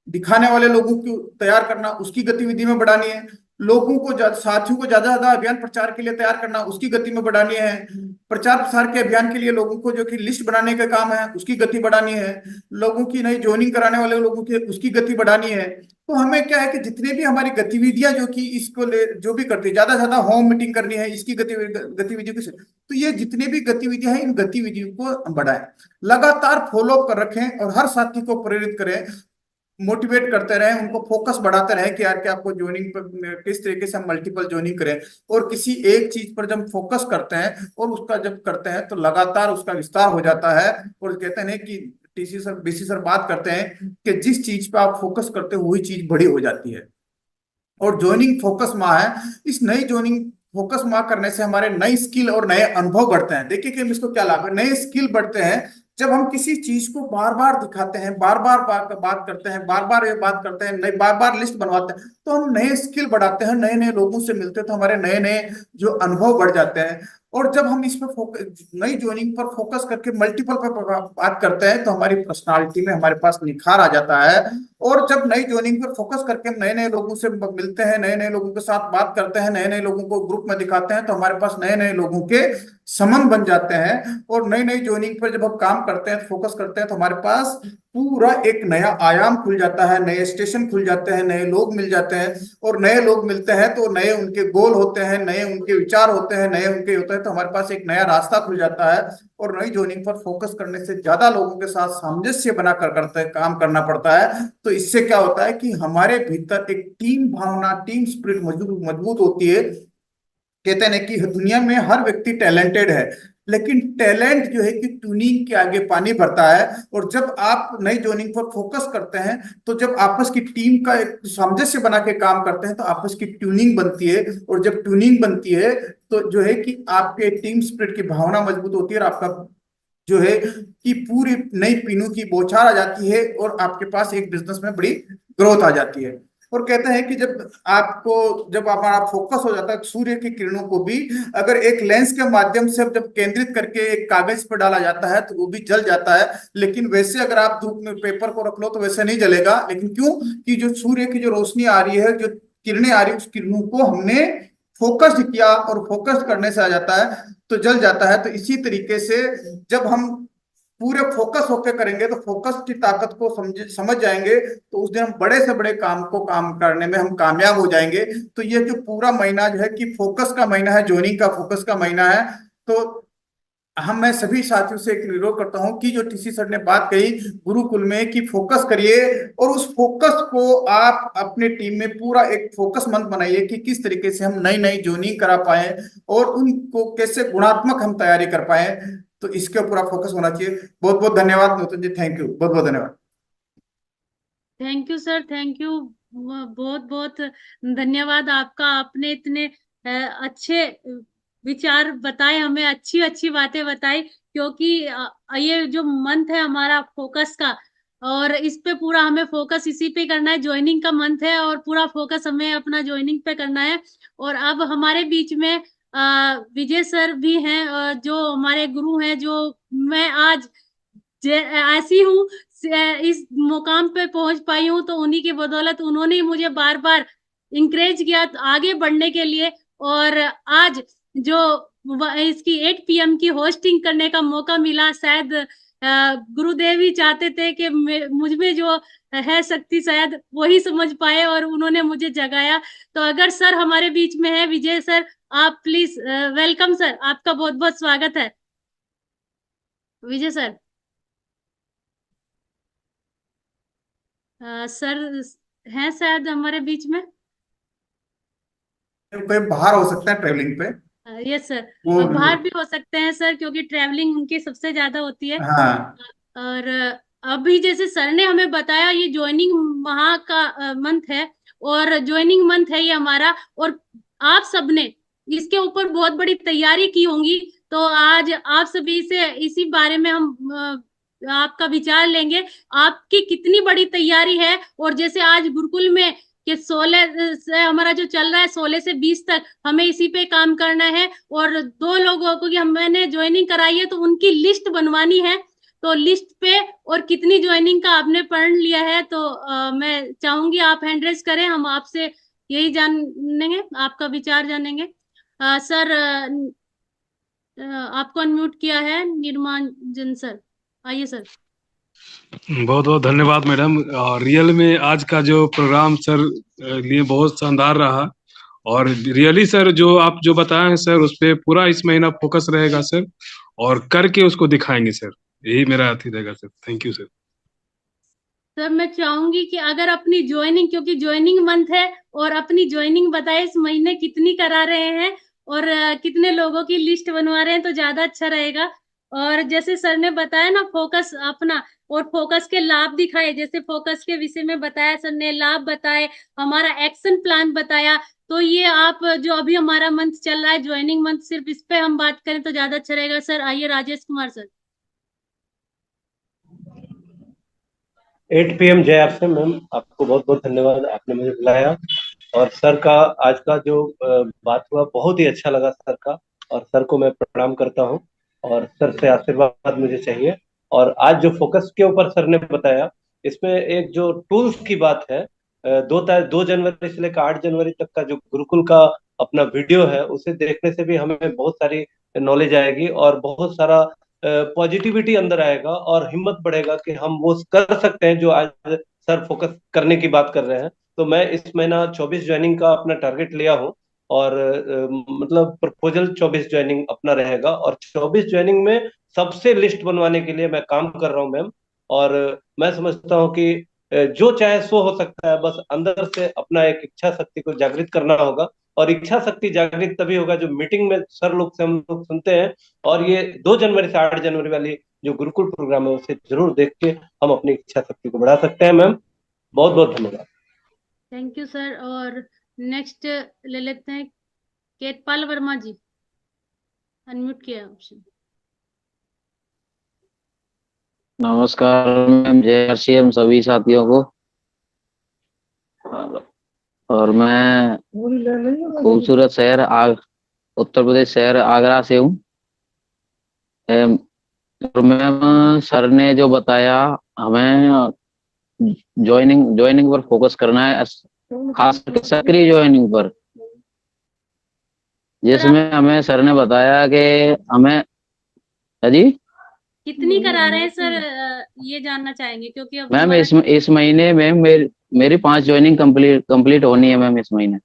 दिखाने वाले लोगों को तैयार करना, उसकी गतिविधि में बढ़ानी है। लोगों को साथियों को ज्यादा ज्यादा अभियान प्रचार के लिए तैयार करना, उसकी गति में बढ़ानी है। प्रचार प्रसार के अभियान के लिए लोगों को जो कि लिस्ट बनाने का काम है, उसकी गति बढ़ानी है। लोगों की नई ज्वाइनिंग कराने वाले लोगों की उसकी गति बढ़ानी है। तो हमें क्या है कि जितने भी हमारी गतिविधियां जो कि इसको ले जो भी करती है, ज्यादा ज्यादा होम मीटिंग करनी है, इसकी गतिविधियों की, तो ये जितने भी गतिविधियां हैं, इन गतिविधियों को बढ़ाएं, लगातार फॉलो कर रखें, और हर साथी को प्रेरित करें, मोटिवेट करते रहें, उनको फोकस बढ़ाते रहें कि यार कि आपको ज्वाइनिंग पर किस तरीके से हम मल्टीपल ज्वाइनिंग करें। और किसी एक चीज पर जब फोकस करते हैं और उसका जब करते हैं, तो लगातार उसका विस्तार हो जाता है। और कहते हैं कि टीसी सर बीसी सर बात करते हैं कि जिस चीज पे आप फोकस करते हो वही चीज बड़ी हो जाती है। और ज्वाइनिंग फोकस माह है, इस नई ज्वाइनिंग फोकस माह करने से हमारे नई स्किल और नए अनुभव बढ़ते हैं। देखिए कि इसको क्या लाभ है, नए स्किल बढ़ते हैं जब हम किसी चीज को बार बार दिखाते हैं, बार बार बात करते हैं, बार बार ये बात करते हैं, नई बार बार लिस्ट बनवाते हैं, तो हम नए स्किल बढ़ाते हैं, नए नए लोगों से मिलते हैं, तो हमारे नए नए जो अनुभव बढ़ जाते हैं। और जब हम इस पर नई ज्वाइनिंग पर फोकस करके मल्टीपल पर बात करते हैं, तो हमारी पर्सनालिटी में हमारे पास निखार आ जाता है। और जब नई ज्वाइनिंग पर फोकस करके हम नए नए लोगों से मिलते हैं, नए नए लोगों के साथ बात करते हैं, नए नए लोगों को ग्रुप में दिखाते हैं, तो हमारे पास नए नए लोगों के संबंध बन जाते हैं। और नई नई ज्वाइनिंग पर जब हम काम करते हैं, फोकस करते हैं, तो हमारे पास पूरा एक नया आयाम खुल जाता है, नए स्टेशन खुल जाते हैं, नए लोग मिल जाते हैं। और नए लोग मिलते हैं तो नए उनके गोल होते हैं, नए उनके विचार होते हैं, नए उनके होते हैं, तो हमारे पास एक नया रास्ता खुल जाता है। और नई जोनिंग पर फोकस करने से ज्यादा लोगों के साथ सामंजस्य बनाकर करते काम करना पड़ता है। तो इससे क्या होता है कि हमारे भीतर एक टीम भावना, टीम स्पिरिट मजबूत मजबूत होती है। कहते हैं ना कि दुनिया में हर व्यक्ति टैलेंटेड है, लेकिन टैलेंट जो है कि ट्यूनिंग के आगे पानी भरता है। और जब आप नई जोनिंग पर फोकस करते हैं, तो जब आपस की टीम का एक सामंजस्य बना के काम करते हैं, तो आपस की ट्यूनिंग बनती है। और जब ट्यूनिंग बनती है, तो जो है कि आपके टीम स्पिरिट की भावना मजबूत होती है, और आपका जो है कि पूरी नई पीनू की बौछार आ जाती है, और आपके पास एक बिजनेस में बड़ी ग्रोथ आ जाती है। और कहते हैं कि जब हमारा फोकस हो जाता है, सूर्य की किरणों को भी अगर एक लेंस के माध्यम से जब केंद्रित करके एक कागज पर डाला जाता है, तो वो भी जल जाता है। लेकिन वैसे अगर आप धूप में पेपर को रख लो तो वैसे नहीं जलेगा। लेकिन क्यों? कि जो सूर्य की जो रोशनी आ रही है, जो किरणें आ रही है, उस किरणों को हमने फोकस्ड किया, और फोकस्ड करने से आ जाता है तो जल जाता है। तो इसी तरीके से जब हम पूरे फोकस होकर करेंगे, तो फोकस की ताकत को समझ जाएंगे, तो उस दिन हम बड़े से बड़े काम करने में हम कामयाब हो जाएंगे। तो ये जो पूरा महीना जो है कि फोकस का महीना है, जोइनिंग का फोकस का महीना है। तो मैं सभी साथियों से एक अनुरोध करता हूं कि जो टीसी सर ने बात कही गुरुकुल में कि फोकस करिए, और उस फोकस को आप अपने टीम में पूरा एक फोकस मंथ बनाइए कि किस तरीके से हम नई नई जोइनिंग करा पाए, और उनको कैसे गुणात्मक हम तैयारी कर पाए। तो इसके पूरा फोकस होना चाहिए। बहुत बहुत धन्यवाद नूतन जी, थैंक यू, बहुत बहुत धन्यवाद। Thank you sir, thank you. बहुत बहुत धन्यवाद आपका। आपने इतने अच्छे विचार बताए, हमें अच्छी अच्छी बातें बताई। क्योंकि ये जो मंथ है हमारा फोकस का, और इस पे पूरा हमें फोकस इसी पे करना है। ज्वाइनिंग का मंथ है और पूरा फोकस हमें अपना ज्वाइनिंग पे करना है। और अब हमारे बीच में विजय सर भी हैं, जो हमारे गुरु हैं, जो मैं आज ऐसी हूँ, इस मुकाम पे पहुंच पाई हूँ, तो उन्हीं की बदौलत। उन्होंने ही मुझे बार बार इंकरेज किया आगे बढ़ने के लिए। और आज जो इसकी 8 PM की होस्टिंग करने का मौका मिला, शायद गुरुदेव ही चाहते थे कि मुझ में जो है शक्ति शायद वही समझ पाए, और उन्होंने मुझे जगाया। तो अगर सर हमारे बीच में है, विजय सर, आप प्लीज वेलकम सर, आपका बहुत बहुत स्वागत है विजय सर। सर हैं शायद हमारे बीच में। कोई बाहर हो सकता है ट्रेवलिंग पे, यस सर। वो बाहर भी हो सकते हैं सर, क्योंकि ट्रैवलिंग उनकी सबसे ज्यादा होती है। हाँ। और अभी जैसे सर ने हमें बताया, ये ज्वाइनिंग माह का मंथ है, और ज्वाइनिंग मंथ है ये हमारा। और आप सबने इसके ऊपर बहुत बड़ी तैयारी की होंगी। तो आज आप सभी से इसी बारे में हम आपका विचार लेंगे। आपकी कितनी बड़ी तैयारी है। और जैसे आज गुरुकुल में कि 16 से हमारा जो चल रहा है, 16 से 20 तक हमें इसी पे काम करना है। और 2 लोगों को कि मैंने ज्वाइनिंग कराई है, तो उनकी लिस्ट बनवानी है। तो लिस्ट पे और कितनी ज्वाइनिंग का आपने पढ़ लिया है, तो मैं चाहूंगी आप हैंड रेज करें, हम आपसे यही जानेंगे, आपका विचार जानेंगे। सर, आपको अनम्यूट किया है निर्मांजन सर, आइए सर। बहुत बहुत धन्यवाद मैडम। और रियल में आज का जो प्रोग्राम सर लिए बहुत शानदार रहा। और रियली सर जो आप जो बताए हैं सर, उस पे पूरा इस महीना फोकस रहेगा सर, और करके उसको दिखाएंगे सर। यही मेरा अथी रहेगा sir. Thank you sir. Sir मैं चाहूंगी कि अगर अपनी ज्वाइनिंग, क्योंकि ज्वाइनिंग मंथ है, और अपनी ज्वाइनिंग बताए इस महीने कितनी करा रहे हैं, और कितने लोगों की लिस्ट बनवा रहे हैं, तो ज्यादा अच्छा रहेगा। और जैसे सर ने बताया ना फोकस अपना, और फोकस के लाभ दिखाए, जैसे फोकस के विषय में बताया सर ने, लाभ बताए, हमारा एक्शन प्लान बताया। तो ये आप जो अभी हमारा मंथ चल रहा है ज्वाइनिंग मंथ, सिर्फ इस पे हम बात करें तो ज्यादा अच्छा रहेगा। सर आइए, राजेश कुमार सर। 8 PM जय आपसे मैम, आपको बहुत बहुत धन्यवाद, आपने मुझे बुलाया। और सर का आज का जो बात हुआ बहुत ही अच्छा लगा सर का, और सर को मैं प्रणाम करता हूँ, और सर से आशीर्वाद मुझे चाहिए। और आज जो फोकस के ऊपर सर ने बताया, इसमें एक जो टूल्स की बात है, 2 जनवरी से लेकर 8 जनवरी तक का जो गुरुकुल का अपना वीडियो है, उसे देखने से भी हमें बहुत सारी नॉलेज आएगी, और बहुत सारा पॉजिटिविटी अंदर आएगा और हिम्मत बढ़ेगा कि हम वो कर सकते हैं जो आज सर फोकस करने की बात कर रहे हैं। तो मैं इस महीना 24 ज्वाइनिंग का अपना टारगेट लिया हूँ और मतलब प्रपोजल 24 ज्वाइनिंग अपना रहेगा और 24 ज्वाइनिंग में सबसे लिस्ट बनवाने के लिए मैं काम कर रहा हूँ मैम। और मैं समझता हूँ कि जो चाहे सो हो सकता है, बस अंदर से अपना एक इच्छा शक्ति को जागृत करना होगा। और इच्छा शक्ति जागृत तभी होगा जो मीटिंग में सर लोग से हम लोग सुनते हैं। और ये 2 जनवरी से 8 जनवरी वाली जो गुरुकुल प्रोग्राम है उसे जरूर देख के हम अपनी इच्छा शक्ति को बढ़ा सकते हैं मैम। बहुत बहुत धन्यवाद। Thank you sir. और नेक्स्ट ले लेते हैं केतपाल वर्मा जी, अनम्यूट किया ऑप्शन। नमस्कार मैम, जय आरसीएम सभी साथियों को। और मैं खूबसूरत शहर उत्तर प्रदेश शहर आगरा से हूँ। और मैम सर ने जो बताया हमें ज्वाइनिंग पर फोकस करना है, खास करके सक्रिय ज्वाइनिंग पर, जिसमें हमें सर ने बताया कि हमें जी कितनी करा रहे हैं सर, ये जानना चाहेंगे क्योंकि अब मैम हमारा इस महीने में मेरी 5 ज्वाइनिंग कंप्लीट होनी है मैम इस महीने।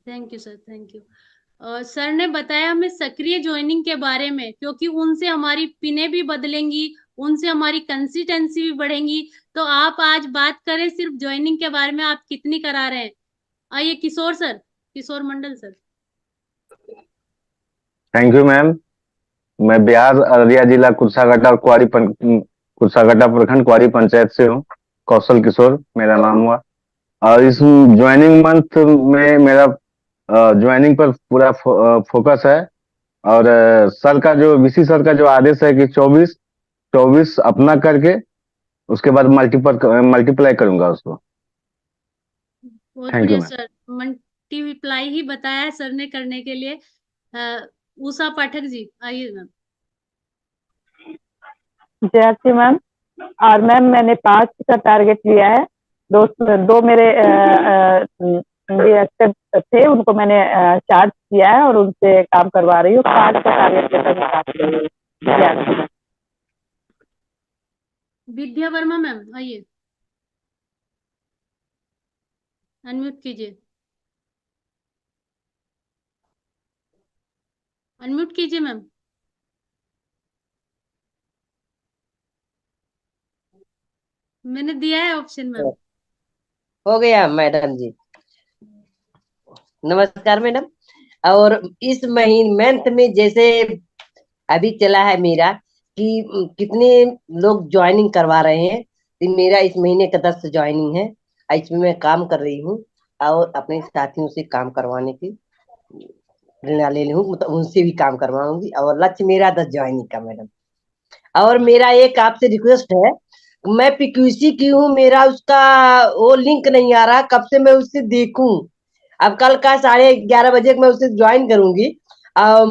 Thank you sir, thank you. Sir ने बताया हमें सक्रिय ज्वाइनिंग के बारे में, क्योंकि उनसे हमारी पिने भी बदलेंगी, उनसे हमारी कंसिस्टेंसी भी बढ़ेंगी। तो आप आज बात करें सिर्फ ज्वाइनिंग के बारे में, आप कितनी करा रहे हैं। आइए Kishore sir, Kishore Mandal sir. Thank you ma'am. मैं बिहार अररिया जिला कुर्साकाटा कुर्साकाटा प्रखंड क्वारी पंचायत से हूँ। कौशल किशोर मेरा नाम हुआ। और इस ज्वाइनिंग मंथ में मेरा ज्वाइनिंग पर पूरा फोकस है। और सर का जो वीसी सर का जो आदेश है कि 24 अपना करके उसके बाद मल्टीप्लाई करूंगा उसको। बहुत थैंक यू बढ़िया मैम। सर, मल्टीप्लाई ही बताया है सर ने करने के लिए। उषा पाठक जी, आइए मैम। जय मैम। और मैम मैंने 5 का टारगेट लिया है। दो मेरे डायरेक्टर थे, उनको मैंने चार्ज किया है और उनसे काम करवा रही हूँ। 5 का टारगेट लेकर मैं काम कर रही हूँ। विद्या वर्मा मैम, आइए अनम्यूट कीजिए, अनम्यूट कीजिए मैम। मैंने दिया है ऑप्शन मैम। हो गया मैडम जी। नमस्कार मैडम। और इस महीने मंथ में जैसे अभी चला है मेरा कि कितने लोग ज्वाइनिंग करवा रहे हैं, तो मेरा इस महीने का 10 ज्वाइनिंग है। इसमें मैं काम कर रही हूँ और अपने साथियों से काम करवाने की प्रेरणा ले रही हूँ, मतलब उनसे भी काम करवाऊंगी। और लक्ष्य मेरा 10 ज्वाइनिंग का मैडम। और मेरा एक आपसे रिक्वेस्ट है, मैं पीक्यूसी की हूँ, मेरा उसका वो लिंक नहीं आ रहा, कब से मैं उससे देखूं। अब कल का 11:30 बजे मैं उसे ज्वाइन करूंगी।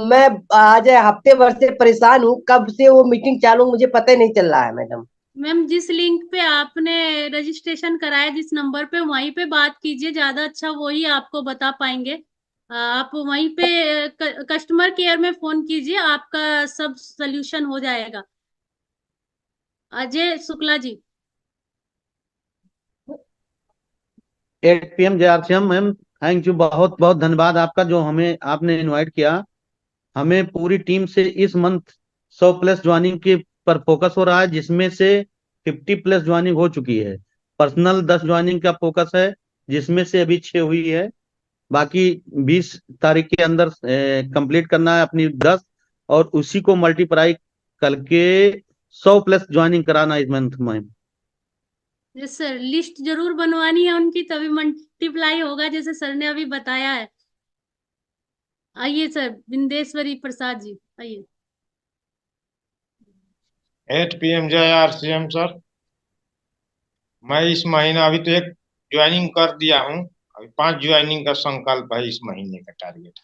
मैं आज हफ्ते भर से परेशान हूँ, कब से वो मीटिंग चालू मुझे पता ही नहीं चल रहा है मैडम। मैम जिस लिंक पे आपने रजिस्ट्रेशन कराया, जिस नंबर पे, वहीं पे बात कीजिए, ज्यादा अच्छा वही आपको बता पाएंगे। आप वहीं पे कस्टमर केयर में फोन कीजिए, आपका सब सॉल्यूशन हो जाएगा। Ajay Shukla ji. 8 PM JRCM ma'am, thank you, बहुत बहुत धन्यवाद आपका जो हमें आपने इनवाइट किया। हमें पूरी टीम से इस मंथ 100+ ज्वाइनिंग के पर फोकस हो रहा है, जिसमें से 50+ ज्वाइनिंग हो चुकी है। पर्सनल 10 ज्वाइनिंग का फोकस है, जिसमें से अभी 6 हुई है। बाकी 20 तारीख के अंदर कंप्लीट करना है अपनी 10, और उसी को मल्टीप्लाई करके 100+ ज्वाइनिंग कराना इस मंथ में। यस सर, लिस्ट जरूर बनवानी है उनकी, तभी मल्टीप्लाई होगा, जैसे सर ने अभी बताया है। आइए सर, बिंदेश्वरी प्रसाद जी, आइए। 8 PM जय आरसीएम सर। मैं इस महीना अभी तो एक ज्वाइनिंग कर दिया हूँ, अभी 5 ज्वाइनिंग का संकल्प है इस महीने का टारगेट।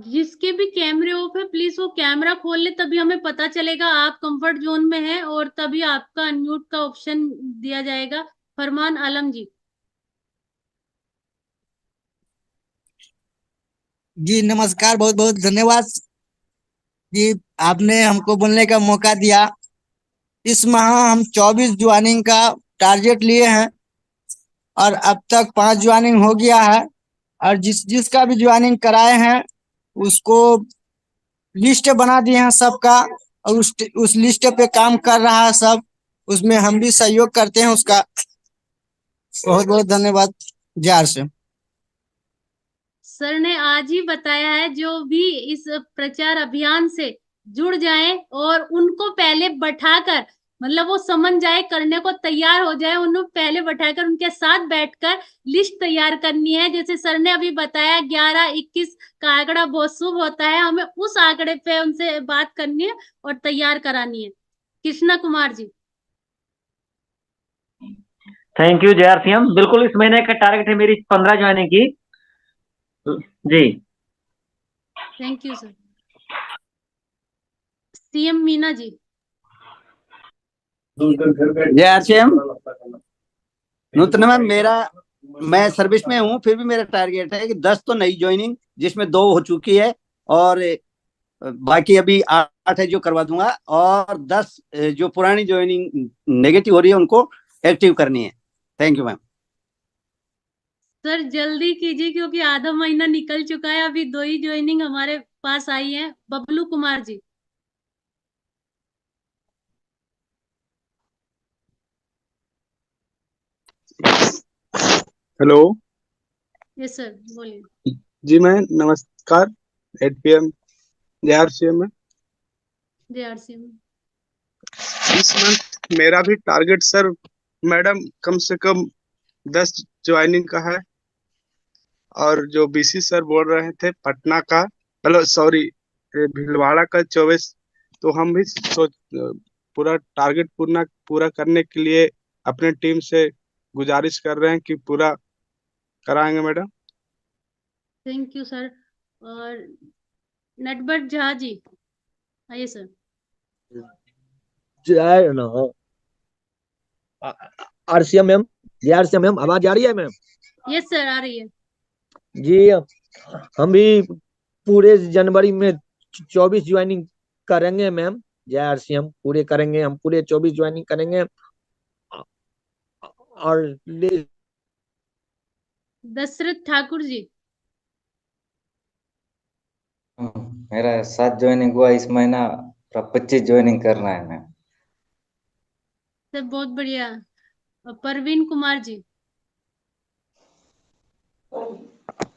जिसके भी कैमरे ऑफ है, प्लीज वो कैमरा खोल ले, तभी हमें पता चलेगा आप कंफर्ट जोन में हैं, और तभी आपका अनम्यूट का ऑप्शन दिया जाएगा। फरमान आलम जी। जी नमस्कार, बहुत बहुत धन्यवाद जी, आपने हमको बोलने का मौका दिया। इस माह हम 24 ज्वाइनिंग का टारगेट लिए हैं और अब तक 5 ज्वाइनिंग हो गया है। और जिसका भी ज्वाइनिंग कराए हैं उसको लिस्ट बना दिए हैं सबका, और उस लिस्ट पे काम कर रहा है सब, उसमें हम भी सहयोग करते हैं उसका। बहुत बहुत धन्यवाद जार से। सर ने आज ही बताया है जो भी इस प्रचार अभियान से जुड़ जाएं और उनको पहले बैठाकर, मतलब वो समझ जाए, करने को तैयार हो जाए, उन्हें पहले बैठाकर उनके साथ बैठकर लिस्ट तैयार करनी है। जैसे सर ने अभी बताया 11-21 का आंकड़ा बहुत शुभ होता है, हमें उस आंकड़े पे उनसे बात करनी है और तैयार करानी है। Krishna Kumar ji. Thank you JRCM। बिल्कुल, इस महीने का टारगेट है मेरी 15 ज्वाइनिंग की जी। Thank you sir. CM Meena ji. JRCM Nutan ma'am, मैं सर्विस में हूँ, फिर भी मेरा टारगेट है कि 10 तो नई ज्वाइनिंग, जिसमें 2 हो चुकी है और बाकी अभी 8 है जो करवा दूंगा, और 10 जो पुरानी ज्वाइनिंग नेगेटिव हो रही है उनको एक्टिव करनी है। Thank you ma'am. सर जल्दी कीजिए क्योंकि आधा महीना निकल चुका है, अभी 2 ही ज्वाइनिंग हमारे पास आई है। Bablu Kumar ji. Hello yes sir, बोलिए। जी, मैं नमस्कार। 8 PM JRCM में JRCM। इस मंथ मेरा भी टारगेट सर मैडम कम से कम 10 ज्वाइनिंग का है, और जो BC सर बोल रहे थे पटना का, मतलब सॉरी भीलवाड़ा का 24, तो हम भी सोच पूरा टारगेट पूरा करने के लिए अपने टीम से गुजारिश कर रहे हैं कि पूरा कराएंगे मैडम। Thank you sir. और नटबर झा जी, आइए sir. RCM ma'am, JRCM ma'am, आवाज आ रही है मैम? यस सर, आ रही है। जी, हम भी पूरे जनवरी में 24 ज्वाइनिंग करेंगे मैम। JRCM पूरे करेंगे, हम पूरे 24 ज्वाइनिंग करेंगे। और दशरथ ठाकुर जी। मेरा 7 ज्वाइनिंग हुआ इस महीना, 25 ज्वाइनिंग करना है मैम। सर बहुत बढ़िया। और परवीन कुमार जी।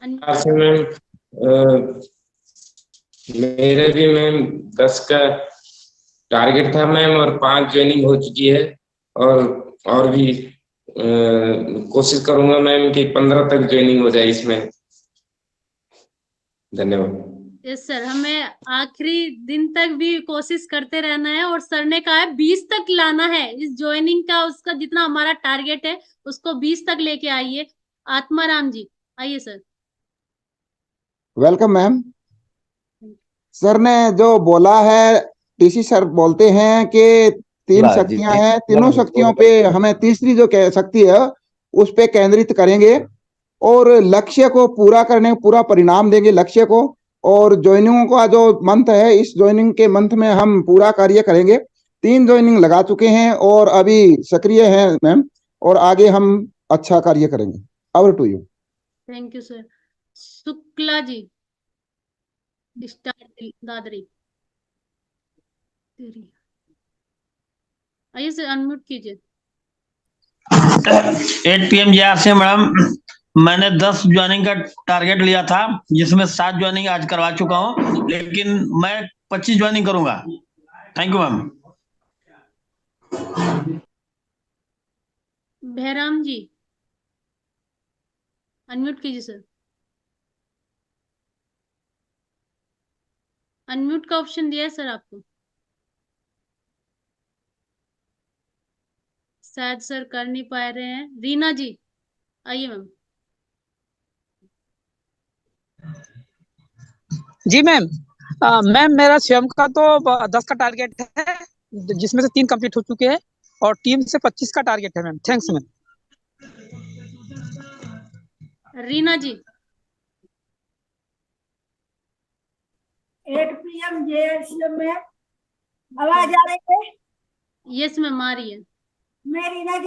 मैम मेरे भी मैम 10 का टारगेट था मैम, और 5 ज्वाइनिंग हो चुकी है, और भी कोशिश करूंगा मैम कि 15 तक ज्वाइनिंग हो जाए इसमें। धन्यवाद। यस सर, हमें आखिरी दिन तक भी कोशिश करते रहना है, और सर ने कहा है 20 तक लाना है इस ज्वाइनिंग का, उसका जितना हमारा टारगेट है उसको 20 तक लेके आइए। आत्माराम जी, आइए सर। Welcome ma'am. सर ने जो बोला है, TC सर बोलते हैं कि 3 शक्तियां हैं, तीनों शक्तियों पे हमें तीसरी जो शक्ति है उस पे केंद्रित करेंगे, और लक्ष्य को पूरा करने, पूरा परिणाम देंगे लक्ष्य को। और ज्वाइनिंगों का जो मंथ है, इस ज्वाइनिंग के मंथ में हम पूरा कार्य करेंगे। 3 ज्वाइनिंग लगा चुके हैं और अभी सक्रिय हैं मैम, और आगे हम अच्छा कार्य करेंगे। Over to you. Thank you sir. Shukla ji, star Dadri. आइए सर, अनम्यूट कीजिए। 8 PM JRCM मैडम, मैंने 10 ज्वाइनिंग का टारगेट लिया था, जिसमें 7 ज्वाइनिंग आज करवा चुका हूं, लेकिन मैं 25 ज्वाइनिंग करूंगा। Thank you ma'am. Bhairam ji, unmute कीजिए सर। अनम्यूट का ऑप्शन दिया है सर आपको, शायद सर कर नहीं पा रहे हैं। रीना जी, आइए मैम। जी मैम। मैम मेरा स्वयं का तो 10 का टारगेट है, जिसमें से 3 कंप्लीट हो चुके हैं, और टीम से 25 का टारगेट है ma'am. Thanks ma'am. Reena ji. 8 PM JRCM में आवाज आ रही है? यस मैम आ रही है। मेरी ना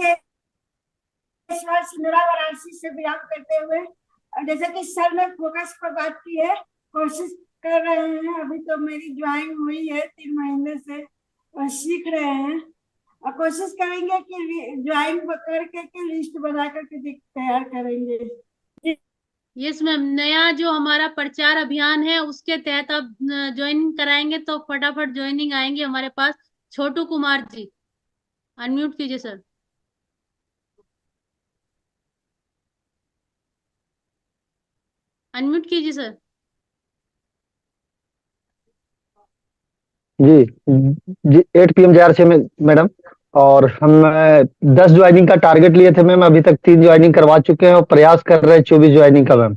सिंधरा वाराणसी से बिलोंग करते हुए, और जैसे कि सर ने फोकस पर बात की है, कोशिश कर रहे हैं। अभी तो मेरी ज्वाइन हुई है 3 महीने से, और सीख रहे हैं, और कोशिश करेंगे कि ज्वाइन करके लिस्ट बना करके तैयार करेंगे। यस मैम, नया जो हमारा प्रचार अभियान है उसके तहत अब ज्वाइनिंग कराएंगे तो फटाफट ज्वाइनिंग आएंगे हमारे पास। छोटू कुमार जी अनम्यूट कीजिए सर। अनम्यूट कीजिए सर। जी जी 8 PM JRCM में मैडम, और हम 10 ज्वाइनिंग का टारगेट लिए थे मैम, अभी तक 3 ज्वाइनिंग करवा चुके हैं और प्रयास कर रहे हैं 24 ज्वाइनिंग का मैम।